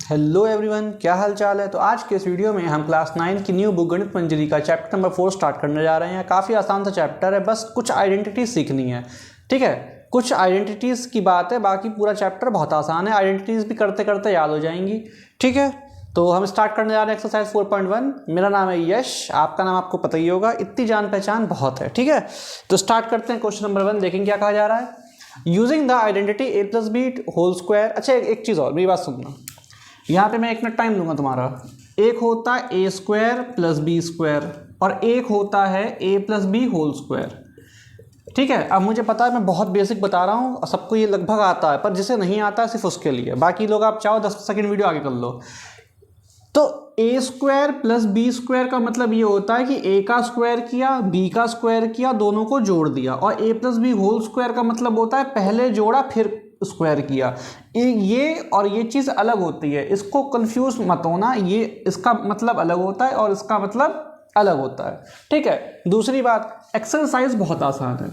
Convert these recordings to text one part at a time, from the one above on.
Hello everyone, क्या हाल चाल है। तो आज के इस वीडियो में हम क्लास 9 की न्यू बुक गणित मंजरी का चैप्टर नंबर 4 स्टार्ट करने जा रहे हैं। काफ़ी आसान सा चैप्टर है, बस कुछ आइडेंटिटीज सीखनी है। ठीक है, कुछ आइडेंटिटीज़ की बात है, बाकी पूरा चैप्टर बहुत आसान है। आइडेंटिटीज़ भी करते करते याद हो जाएंगी। ठीक है, तो हम स्टार्ट करने जा रहे हैं एक्सरसाइज 4.1। मेरा नाम है यश, आपका नाम आपको पता ही होगा, इतनी जान पहचान बहुत है। ठीक है, तो स्टार्ट करते हैं। क्वेश्चन नंबर 1 देखेंगे क्या कहा जा रहा है। Using the identity a plus B whole square. अच्छा, एक चीज़ और, मेरी बात सुनना। यहाँ पे मैं 1 मिनट टाइम लूंगा तुम्हारा। एक होता है ए स्क्वायर प्लस बी स्क्वायर और एक होता है ए प्लस बी होल स्क्वायर। ठीक है, अब मुझे पता है मैं बहुत बेसिक बता रहा हूँ, सबको ये लगभग आता है, पर जिसे नहीं आता है सिर्फ उसके लिए। बाकी लोग आप चाहो 10 सेकंड वीडियो आगे कर लो। तो ए स्क्वायर प्लस बी स्क्वायर का मतलब ये होता है कि ए का स्क्वायर किया, बी का स्क्वायर किया, दोनों को जोड़ दिया। और ए प्लस बी होल स्क्वायर का मतलब होता है पहले जोड़ा फिर स्क्वायर किया। ये और ये चीज़ अलग होती है, इसको कंफ्यूज मत होना। ये इसका मतलब अलग होता है और इसका मतलब अलग होता है। ठीक है, दूसरी बात, एक्सरसाइज बहुत आसान है।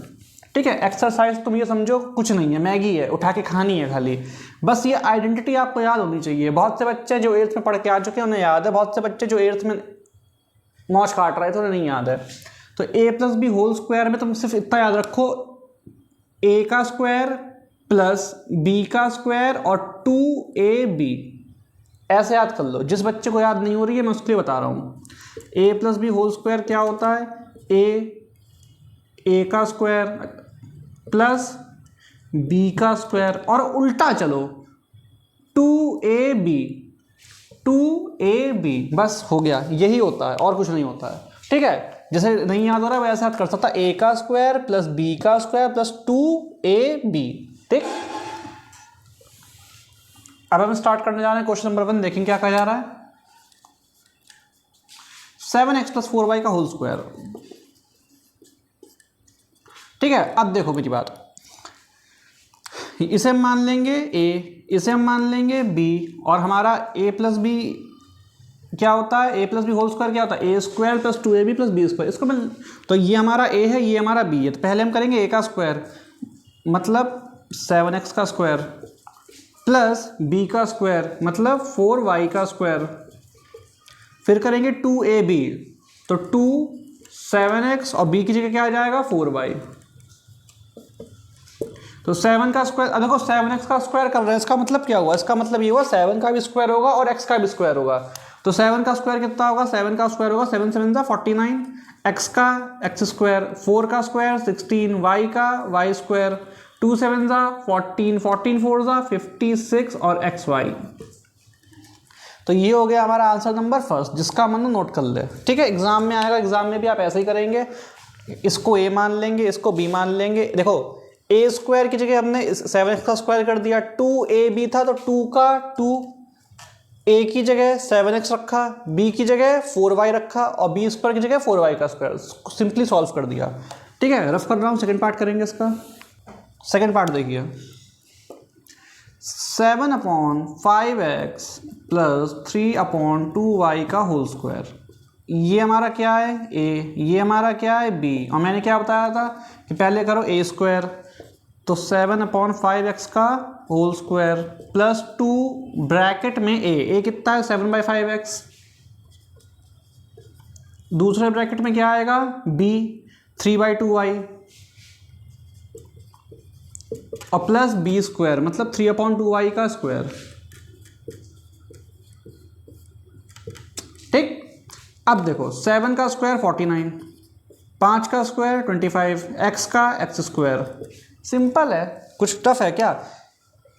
ठीक है, एक्सरसाइज तुम ये समझो कुछ नहीं है, मैगी है, उठा के खानी है खाली। बस ये आइडेंटिटी आपको याद होनी चाहिए। बहुत से बच्चे जो 8th में पढ़ के आ चुके हैं उन्हें याद है, बहुत से बच्चे जो 8th में मौज काट रहे थे उन्हें नहीं याद है। तो ए प्लस बी होल स्क्वायर में तुम सिर्फ इतना याद रखो, ए का स्क्वायर प्लस बी का स्क्वायर और 2ab, ऐसे याद कर लो। जिस बच्चे को याद नहीं हो रही है मैं उसके लिए बता रहा हूँ। ए प्लस बी होल स्क्वायर क्या होता है, ए का स्क्वायर प्लस बी का स्क्वायर और उल्टा चलो 2ab, बस हो गया, यही होता है और कुछ नहीं होता है। ठीक है, जैसे नहीं याद हो रहा है वैसे याद कर सकता, ए का स्क्वायर प्लस बी का स्क्वायर प्लस 2ab। ठीक, अब हम स्टार्ट करने जा रहे हैं क्वेश्चन नंबर 1। देखेंगे क्या कहा जा रहा है। 7x प्लस 4y का होल स्क्वायर। ठीक है, अब देखो मेरी बात, इसे हम मान लेंगे a, इसे हम मान लेंगे b, और हमारा a प्लस बी क्या होता है, a plus B whole square क्या होता है, a square plus 2ab plus B square. इसको मैं, तो ये हमारा a है, ये हमारा b है। तो पहले हम करेंगे a का स्क्वायर मतलब 7x का स्क्वायर प्लस b का स्क्वायर मतलब 4y का स्क्वायर, फिर करेंगे 2ab, तो 2 7x और b की जगह क्या आ जाएगा 4y। तो 7 का स्क्वायर, अब देखो 7x का स्क्वायर कर रहे हैं, इसका मतलब क्या हुआ, इसका मतलब ये हुआ 7 का भी स्क्वायर होगा और x का भी स्क्वायर होगा। तो 7 का स्क्वायर कितना होगा, 7 का स्क्वायर होगा 7 7 जा 49, x का x स्क्वायर, 4 का स्क्वायर 16, y का y स्क्वायर, 2 7 जा 14, 14 4 जा 56 और xy। तो ये हो गया हमारा आंसर नंबर फर्स्ट, जिसका मन नोट कर ले। ठीक है, एग्जाम में आएगा, एग्जाम में भी आप ऐसे ही करेंगे, इसको a मान लेंगे, इसको b मान लेंगे। देखो ए स्क्वायर की जगह हमने 7x का स्क्वायर कर दिया, 2ab था तो 2 का 2, a की जगह 7x रखा, b की जगह 4y रखा और b स्क्वायर की जगह 4y का स्क्वायर, सिंपली सॉल्व कर दिया। ठीक है, रफ कर रहा हूँ, सेकंड पार्ट करेंगे इसका। सेकंड पार्ट देखिए, 7/5x प्लस 3/2y का होल स्क्वायर। ये हमारा क्या है a, ये हमारा क्या है b, और मैंने क्या बताया था कि पहले करो a स्क्वायर, तो 7/5x का होल स्क्वायर प्लस 2 ब्रैकेट में a कितना है 7/5x, दूसरे ब्रैकेट में क्या आएगा b 3/2y और प्लस b स्क्वायर मतलब 3/2y का स्क्वायर। ठीक, अब देखो 7 का स्क्वायर 49, 5 का स्क्वायर 25, x का x स्क्वायर। सिंपल है, कुछ टफ है क्या।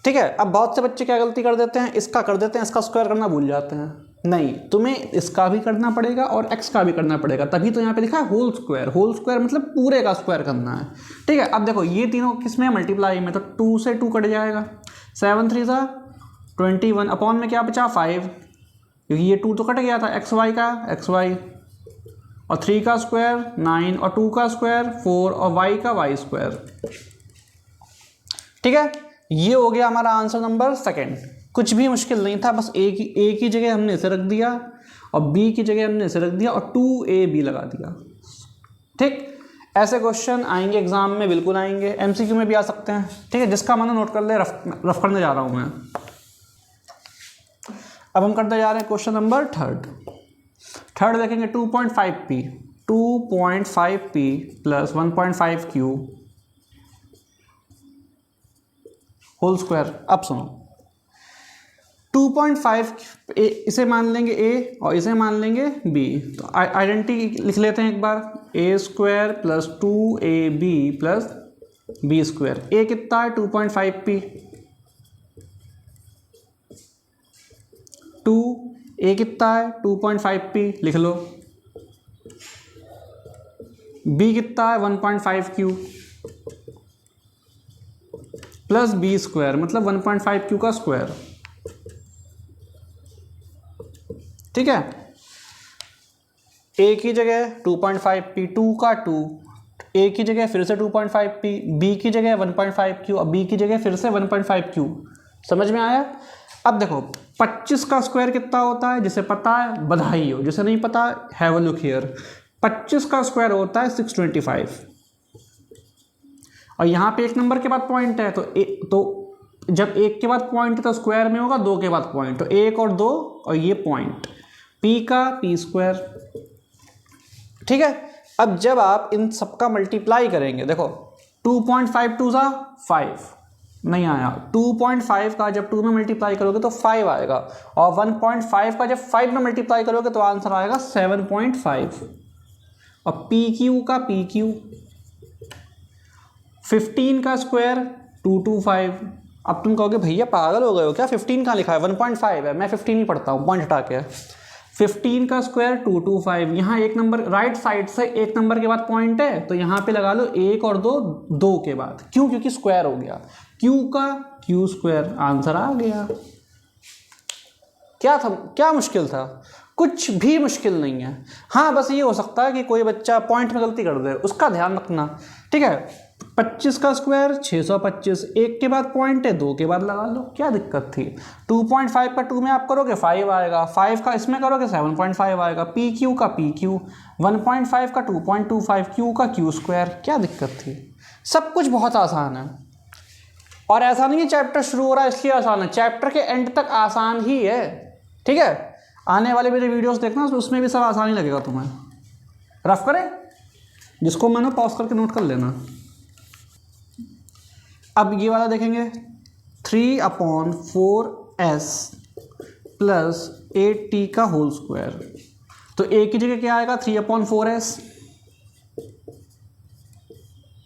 ठीक है, अब बहुत से बच्चे क्या गलती कर देते हैं, इसका कर देते हैं, इसका स्क्वायर करना भूल जाते हैं। नहीं, तुम्हें इसका भी करना पड़ेगा और x का भी करना पड़ेगा, तभी तो यहाँ पे लिखा है होल स्क्वायर। होल स्क्वायर मतलब पूरे का स्क्वायर करना है। ठीक है, अब देखो ये तीनों किसमें मल्टीप्लाई में, तो 2 से 2 कट जाएगा, 7 3 जा 21 अपॉन में क्या बचा 5, क्योंकि ये 2 तो कट गया था, xy का xy, और 3 का स्क्वायर 9 और 2 का स्क्वायर 4 और y का y स्क्वायर। ठीक है, ये हो गया हमारा आंसर नंबर सेकंड। कुछ भी मुश्किल नहीं था, बस a की जगह हमने इसे रख दिया और b की जगह हमने इसे रख दिया और 2ab लगा दिया। ठीक, ऐसे क्वेश्चन आएंगे एग्जाम में, बिल्कुल आएंगे, एमसीक्यू में भी आ सकते हैं। ठीक है, जिसका मन नोट कर ले, रफ करने जा रहा हूं मैं। अब हम करते जा रहे हैं क्वेश्चन नंबर थर्ड देखेंगे 2.5p 2.5p plus 1.5q whole square. अब सुनो 2.5 इसे मान लेंगे a और इसे मान लेंगे b, तो आइडेंटिटी लिख लेते हैं एक बार, a square plus 2ab plus b square. a कितना है 2.5p, 2a कितना है 2.5p लिख लो, b कितना है 1.5q प्लस b स्क्वायर मतलब 1.5q का स्क्वायर। ठीक है, a की जगह 2.5p, 2 का 2, a की जगह फिर से 2.5p, b की जगह 1.5q और b की जगह फिर से 1.5q। समझ में आया? अब देखो 25 का स्क्वायर कितना होता है, जिसे पता है बधाई हो, जिसे नहीं पता हैव अ लुक हियर। 25 का स्क्वायर होता है 625 और यहाँ पे एक नंबर के बाद पॉइंट है, तो जब एक के बाद पॉइंट है तो स्क्वायर में होगा, दो के बाद पॉइंट, तो एक और दो और ये पॉइंट, p का p स्क्वायर। ठीक है, अब जब आप इन सबका मल्टीप्लाई करेंगे, देखो 2.5 2 सा 5 नहीं आया, 2.5 का जब 2 में मल्टीप्लाई करोगे तो 5 आएगा और 1.5 का जब 5 में मल्टीप्लाई करोगे तो आंसर आएगा 7.5 और PQ का PQ 15 का स्क्वायर 225। अब तुम कहोगे भैया पागल हो गए हो क्या, 15 कहाँ लिखा है, 1.5 है, मैं 15 ही पढ़ता हूँ पॉइंट हटा के। 15 का स्क्वायर 225, यहाँ एक नंबर राइट साइड से एक नंबर के बाद पॉइंट है तो यहाँ पे लगा लो एक और दो, दो के बाद, क्यों, क्योंकि स्क्वायर हो गया, Q का Q स्क्वायर, आंसर आ गया। क्या था, क्या मुश्किल था? कुछ भी मुश्किल नहीं है। हाँ बस ये हो सकता है कि कोई बच्चा पॉइंट में गलती कर दे, उसका ध्यान रखना। ठीक है, 25 का स्क्वायर 625, एक के बाद पॉइंट है, दो के बाद लगा लो, क्या दिक्कत थी। 2.5 का 2 में आप करोगे 5 आएगा, 5 का इसमें करोगे 7.5 आएगा, PQ का PQ 1.5 का 2.25, Q का Q स्क्वायर, क्या दिक्कत थी। सब कुछ बहुत आसान है और ऐसा नहीं है चैप्टर शुरू हो रहा है इसलिए आसान है, चैप्टर के एंड तक आसान ही है। ठीक है, आने वाले मेरे वीडियोस देखना, उसमें भी सब आसान ही लगेगा तुम्हें। रफ करें, जिसको मैंने पॉज करके नोट कर लेना। अब ये वाला देखेंगे 3/4s प्लस 8t का होल स्क्वायर, तो a की जगह क्या आएगा 3/4s,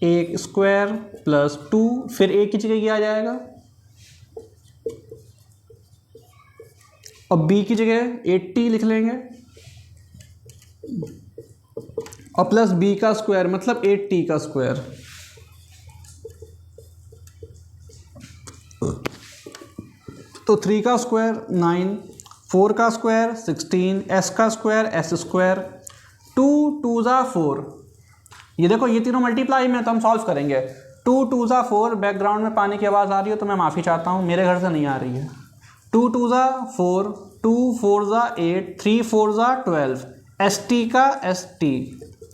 एक स्क्वायर प्लस 2, फिर a की जगह क्या आ जाएगा और b की जगह 8t लिख लेंगे और प्लस b का स्क्वायर मतलब 8t का स्क्वायर। तो 3 का स्क्वायर 9, 4 का स्क्वायर 16, s का स्क्वायर s स्क्वायर, 2 2 ज़ा 4। ये देखो ये तीनों मल्टीप्लाई में, तो हम सॉल्व करेंगे। 2 2 ज़ा 4, बैकग्राउंड में पानी की आवाज़ आ रही हो तो मैं माफ़ी चाहता हूँ, मेरे घर से नहीं आ रही है। 2 2 ज़ा 4, 2 4 ज़ा 8, 3 4 ज़ा 12, st का st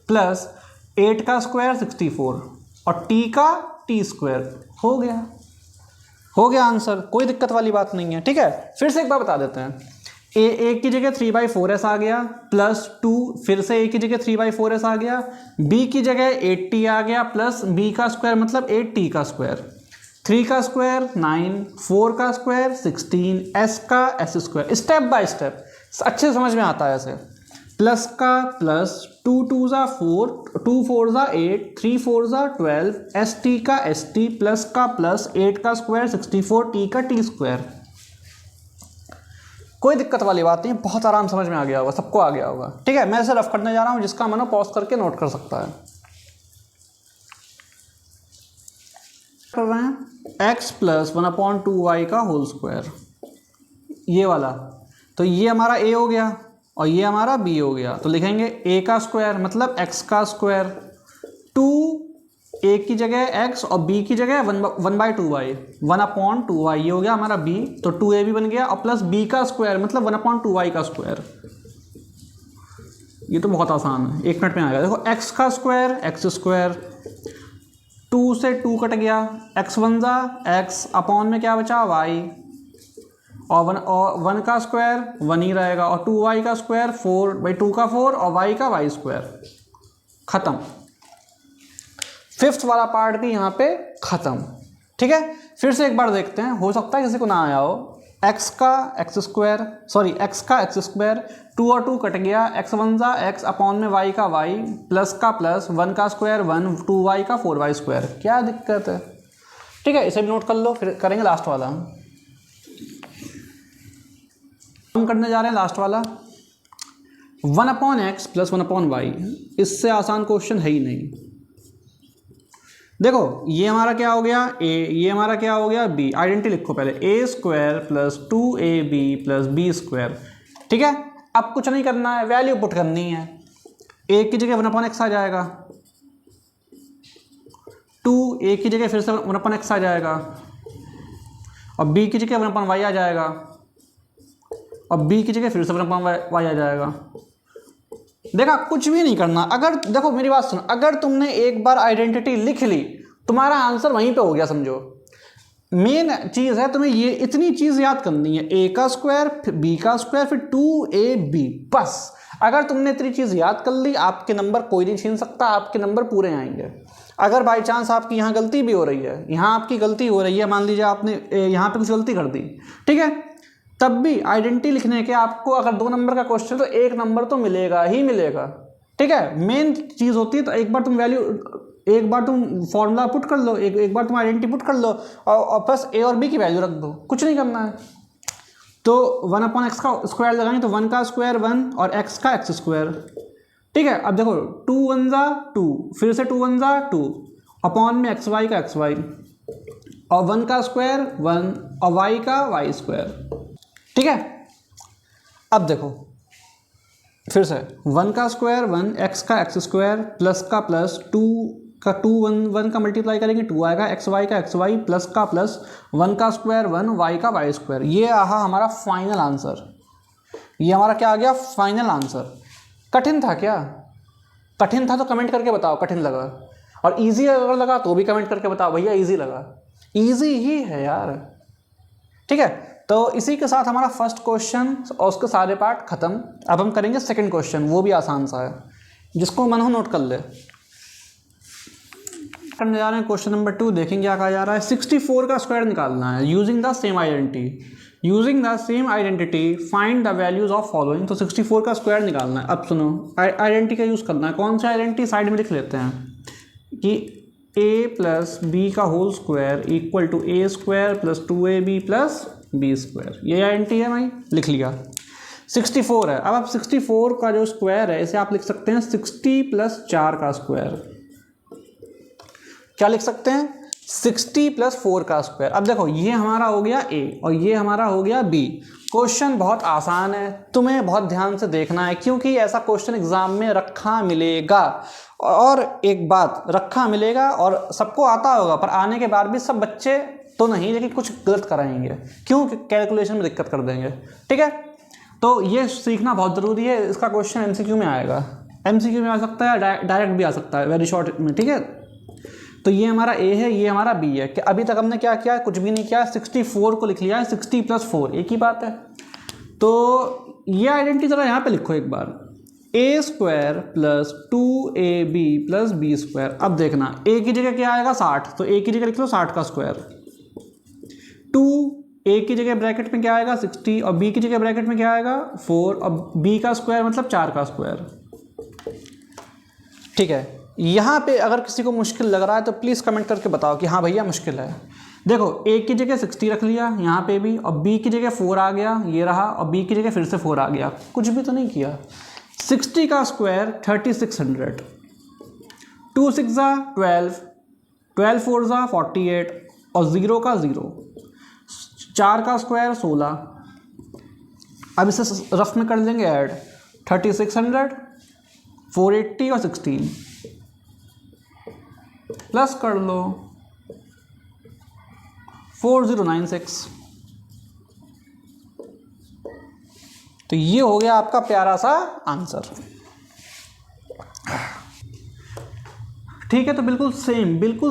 प्लस 8 का स्क्वायर 64 और t का t स्क्वायर। हो गया आंसर, कोई दिक्कत वाली बात नहीं है। ठीक है, फिर से एक बार बता देते हैं, a की जगह 3/4s आ गया प्लस 2, फिर से a की जगह 3/4s आ गया, b की जगह 8t आ गया प्लस b का स्क्वायर मतलब 8t का स्क्वायर, 3 का स्क्वायर 9, 4 का स्क्वायर 16, s का s square. Step by step अच्छे से समझ में आता है ऐसे, प्लस का प्लस, 2 2 ज़ा 4, 2 4 ज़ा 8, 3 4 ज़ा 12, st का st प्लस का प्लस, 8 का स्क्वायर 64, t का t स्क्वायर। कोई दिक्कत वाली बात नहीं, बहुत आराम समझ में आ गया होगा, सबको आ गया होगा। ठीक है, मैं इसे रफ करने जा रहा हूँ, जिसका मन पॉज करके नोट कर सकता है। कर रहे हैं x प्लस 1/2y का होल स्क्वायर, ये वाला, तो ये हमारा a हो गया और ये हमारा b हो गया, तो लिखेंगे a का स्क्वायर मतलब x का स्क्वायर, 2 a की जगह x और b की जगह 1/2y, 1/2y, ये हो गया हमारा b, तो 2ab बन गया और प्लस b का स्क्वायर मतलब 1/2y का स्क्वायर। ये तो बहुत आसान है, 1 मिनट में आएगा। देखो x का स्क्वायर x स्क्वायर, 2 से 2 कट गया, x1 ज़ा x, अपॉन में क्या बचा y, और वन का स्क्वायर 1 ही रहेगा, और 2y का स्क्वायर 4/2 का 4 और y का y स्क्वायर। खत्म। फिफ्थ वाला पार्ट भी यहाँ पे खत्म। ठीक है, फिर से एक बार देखते हैं, हो सकता है किसी को ना आया हो। x का x स्क्वायर 2 और 2 कट गया, x वन जा x अपॉन में y का y प्लस का प्लस 1 का स्क्वायर 1 2y का 4y स्क्वायर। क्या दिक्कत है? ठीक है, इसे भी नोट कर लो, फिर करेंगे लास्ट वाला। हम करने जा रहे हैं लास्ट वाला 1/x प्लस 1/y। इससे आसान क्वेश्चन है ही नहीं। देखो ये हमारा क्या हो गया a, ये हमारा क्या हो गया b। आइडेंटिटी लिखो पहले, a square plus 2ab plus b square. ठीक है, अब कुछ नहीं करना है, वैल्यू पुट करनी है। a की जगह 1/x आ जाएगा, 2a की जगह फिर से 1/x आ जाएगा, और b की जगह 1/y आ जाएगा, और b की जगह फिर से 1/y आ जाएगा। देखा, कुछ भी नहीं करना। अगर देखो मेरी बात सुनो, अगर तुमने एक बार आइडेंटिटी लिख ली, तुम्हारा आंसर वहीं पे हो गया समझो। मेन चीज़ है तुम्हें ये इतनी चीज़ याद करनी है, a का स्क्वायर फिर b का स्क्वायर फिर 2ab, बस। अगर तुमने इतनी चीज़ याद कर ली, आपके नंबर कोई नहीं छीन सकता, आपके नंबर पूरे आएंगे। अगर बाई चांस आपकी यहाँ गलती भी हो रही है, यहाँ आपकी गलती हो रही है, मान लीजिए आपने यहाँ पे कुछ गलती कर दी, ठीक है, तब भी आइडेंटिटी लिखने के आपको अगर 2 नंबर का क्वेश्चन तो 1 नंबर तो मिलेगा ही मिलेगा। ठीक है, मेन चीज़ होती है तो एक बार तुम फॉर्मूला पुट कर लो, एक बार तुम आइडेंटिटी पुट कर लो, और बस a और b की वैल्यू रख दो, कुछ नहीं करना है। तो 1/x का स्क्वायर लगाएंगे तो 1 का स्क्वायर 1 और x का x स्क्वायर। ठीक है, अब देखो 2 1 जा 2, फिर से 2 1 जा 2 अपॉन में xy का xy, और 1 का स्क्वायर 1 और y का y स्क्वायर। ठीक है, अब देखो फिर से 1 का स्क्वायर 1, x का x स्क्वायर प्लस का प्लस 2 का 2 1 का मल्टीप्लाई करेंगे 2 आएगा, xy का xy प्लस का प्लस 1 का स्क्वायर 1 y का y स्क्वायर। ये आहा हमारा फाइनल आंसर। ये हमारा क्या आ गया? Final answer. कठिन था क्या? कठिन था तो कमेंट करके बताओ कठिन लगा, और इजी अगर लगा तो भी कमेंट करके बताओ भैया इजी लगा। इजी ही है यार। ठीक है, तो इसी के साथ हमारा फर्स्ट क्वेश्चन और उसके सारे पार्ट खत्म। अब हम करेंगे सेकंड क्वेश्चन, वो भी आसान सा है, जिसको मन हो नोट कर ले। करने जा रहे हैं क्वेश्चन नंबर 2। देखेंगे क्या कहा जा रहा है। 64 का स्क्वायर निकालना है using the same identity find the values of following. तो 64 का स्क्वायर निकालना है। अब सुनो, आइडेंटिटी का यूज़ करना है। कौन सा आइडेंटिटी? साइड में लिख लेते हैं कि a प्लस बी का whole square equal to a square plus 2ab plus B square. ये आइडेंटिटी है भाई, लिख लिया। 64 है। अब आप 64 का जो स्क्वायर है इसे आप लिख सकते हैं 60 प्लस 4 का स्क्वायर। क्या लिख सकते हैं? 60 प्लस 4 का स्क्वायर। अब देखो ये हमारा हो गया a और ये हमारा हो गया b। क्वेश्चन बहुत आसान है, तुम्हें बहुत ध्यान से देखना है, क्योंकि ऐसा क्वेश्चन एग्जाम में रखा मिलेगा। और एक बात, रखा मिलेगा और सबको आता होगा, पर आने के बाद भी सब बच्चे तो नहीं, लेकिन कुछ गलत कराएंगे। क्यों? कैलकुलेशन में दिक्कत कर देंगे। ठीक है, तो ये सीखना बहुत ज़रूरी है। इसका क्वेश्चन एमसीक्यू में आएगा, एमसीक्यू में आ सकता है, डायरेक्ट भी आ सकता है, वेरी शॉर्ट में। ठीक है, तो ये हमारा a है, ये हमारा b है। कि अभी तक हमने क्या किया? कुछ भी नहीं किया, 64 को लिख लिया है। 60 प्लस 4 एक ही बात है। तो ये आइडेंटिटी ज़रा यहाँ पे लिखो एक बार, a square plus 2ab plus b square. अब देखना a की जगह क्या आएगा? 60, तो a की जगह लिख लो 60 का स्क्वायर। 2a की जगह ब्रैकेट में क्या आएगा? 60, और b की जगह ब्रैकेट में क्या आएगा? 4, और b का स्क्वायर मतलब 4 का स्क्वायर। ठीक है, यहाँ पे अगर किसी को मुश्किल लग रहा है तो प्लीज़ कमेंट करके बताओ कि हाँ भैया मुश्किल है। देखो a की जगह 60 रख लिया यहाँ पे भी, और b की जगह 4 आ गया, ये रहा, और b की जगह फिर से 4 आ गया। कुछ भी तो नहीं किया। 60 का स्क्वायर 3600, 2 6 जा 12, 12 4 जा 48, और 0 का 0, 4 का स्क्वायर 16। अब इसे रफ में कर लेंगे ऐड, 3600, 480 और 16 प्लस कर लो 4096। तो ये हो गया आपका प्यारा सा आंसर। ठीक है, तो बिल्कुल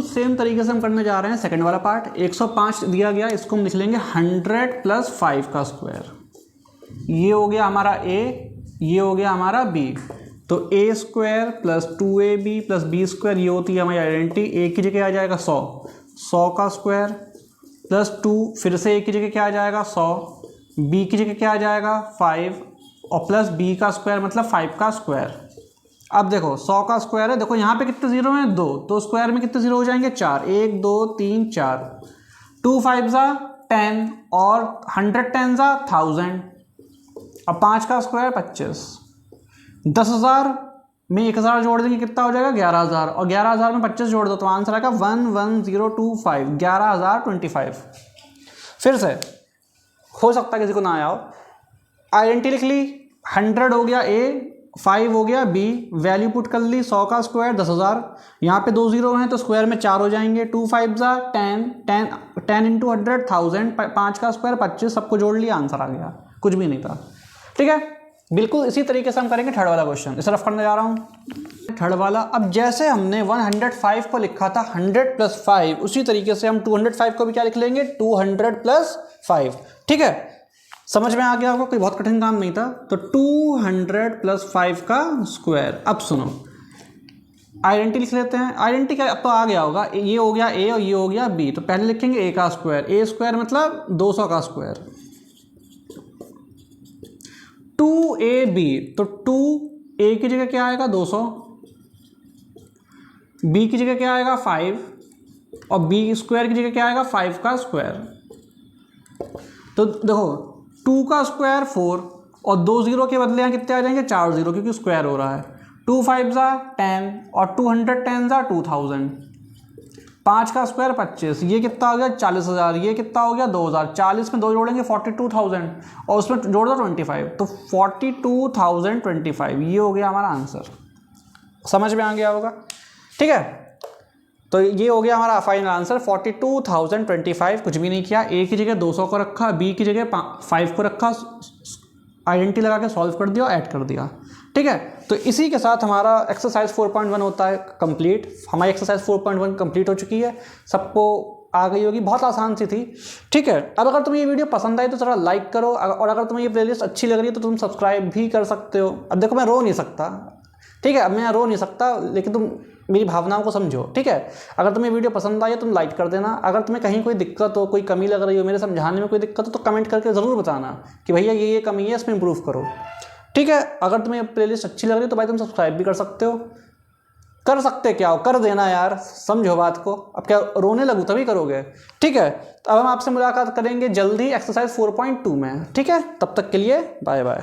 सेम तरीके से हम करने जा रहे हैं सेकंड वाला पार्ट। 105 दिया गया, इसको हम लिख लेंगे 100 + 5 का स्क्वायर। ये हो गया हमारा a, ये हो गया हमारा b। तो a² + 2ab + b², ये होती है हमारी आइडेंटिटी। a की जगह आ जाएगा 100 का स्क्वायर +2, फिर से a की जगह क्या आ जाएगा 100, b की जगह क्या आ जाएगा 5 और प्लस b का स्क्वायर मतलब 5 का स्क्वायर। अब देखो 100 का स्क्वायर है, देखो यहाँ पे कितने जीरो हैं 2, तो स्क्वायर में कितने जीरो हो जाएंगे 4, 1 2 3 4, 2 5 10 और 100 10 1000। अब 5 का स्क्वायर 25, 10,000 में 1,000 जोड़ देंगे कितना हो जाएगा 11,000, और 11,000 में 25 जोड़ दो तो आंसर आएगा 11025, 11,025। फिर से हो सकता है किसी को ना आया हो, आइडेंटिटी लिख ली, 100 हो गया a, 5 हो गया b, वैल्यू पुट कर ली, 100 का स्क्वायर 10,000, यहाँ पे 2 जीरो हैं तो स्क्वायर में 4 हो जाएंगे, 2 5 10 10 10 इंटू 100 1000, 5 का स्क्वायर 25, सबको जोड़ लिया आंसर आ गया, कुछ भी नहीं था। ठीक है, बिल्कुल इसी तरीके से हम करेंगे थर्ड वाला क्वेश्चन। इस तरफ करने जा रहा हूँ थर्ड वाला। अब जैसे हमने 105 को लिखा था 100 + 5, उसी तरीके से हम 205 को भी क्या लिख लेंगे 200 + 5। ठीक है, समझ में आ गया होगा, कोई बहुत कठिन काम नहीं था। तो 200 + 5 का स्क्वायर। अब सुनो, आइडेंटिटी लिख लेते हैं। आइडेंटिटी क्या अब तो आ गया होगा, ये हो गया a और ये हो गया b, तो पहले लिखेंगे a का स्क्वायर, a² मतलब 200 का स्क्वायर, 2ab, तो 2a की जगह क्या आएगा 200, b की जगह क्या आएगा 5 और b² की जगह क्या आएगा 5 का स्क्वायर। तो देखो 2 का स्क्वायर 4 और 2 जीरो के बदले यहाँ कितने आ जाएंगे 4 जीरो, क्योंकि स्क्वायर हो रहा है। 2 5 10 और 210 2000, 5 का स्क्वायर 25, ये कितना हो गया 40,000, ये कितना हो गया 2,000, 40 में 2 जोड़ेंगे 42,000 और उसमें जोड़ दो 25, तो 42,025, ये हो गया हमारा आंसर। समझ में आ गया होगा। ठीक है, तो ये हो गया हमारा फाइनल आंसर 42,025। कुछ भी नहीं किया, a की जगह 200 को रखा, b की जगह 5 को रखा, आइडेंटिटी लगा के सॉल्व कर दिया, ऐड कर दिया। ठीक है, तो इसी के साथ हमारा एक्सरसाइज 4.1 होता है कंप्लीट। हमारी एक्सरसाइज 4.1 कंप्लीट हो चुकी है, सबको आ गई होगी, बहुत आसान सी थी। ठीक है, अब अगर तुम्हें ये वीडियो पसंद आई तो जरा लाइक करो, और अगर तुम्हें ये प्लेलिस्ट अच्छी लग रही है तो तुम सब्सक्राइब भी कर सकते हो। अब देखो मैं रो नहीं सकता, ठीक है, अब मैं रो नहीं सकता, लेकिन तुम मेरी भावनाओं को समझो। ठीक है, अगर तुम्हें वीडियो पसंद आई तुम लाइक कर देना। अगर तुम्हें कहीं कोई दिक्कत हो, कोई कमी लग रही हो, मेरे समझाने में कोई दिक्कत हो, तो कमेंट करके ज़रूर बताना कि भैया ये कमी है, इसमें इंप्रूव करो। ठीक है, अगर तुम्हें प्लेलिस्ट अच्छी लग रही है तो भाई तुम सब्सक्राइब भी कर सकते हो। कर सकते क्या हो, कर देना यार, समझो बात को। अब क्या रोने लगूँ तभी करोगे। ठीक है, तो अब हम आपसे मुलाकात करेंगे जल्दी एक्सरसाइज 4.2 में। ठीक है, तब तक के लिए बाय बाय।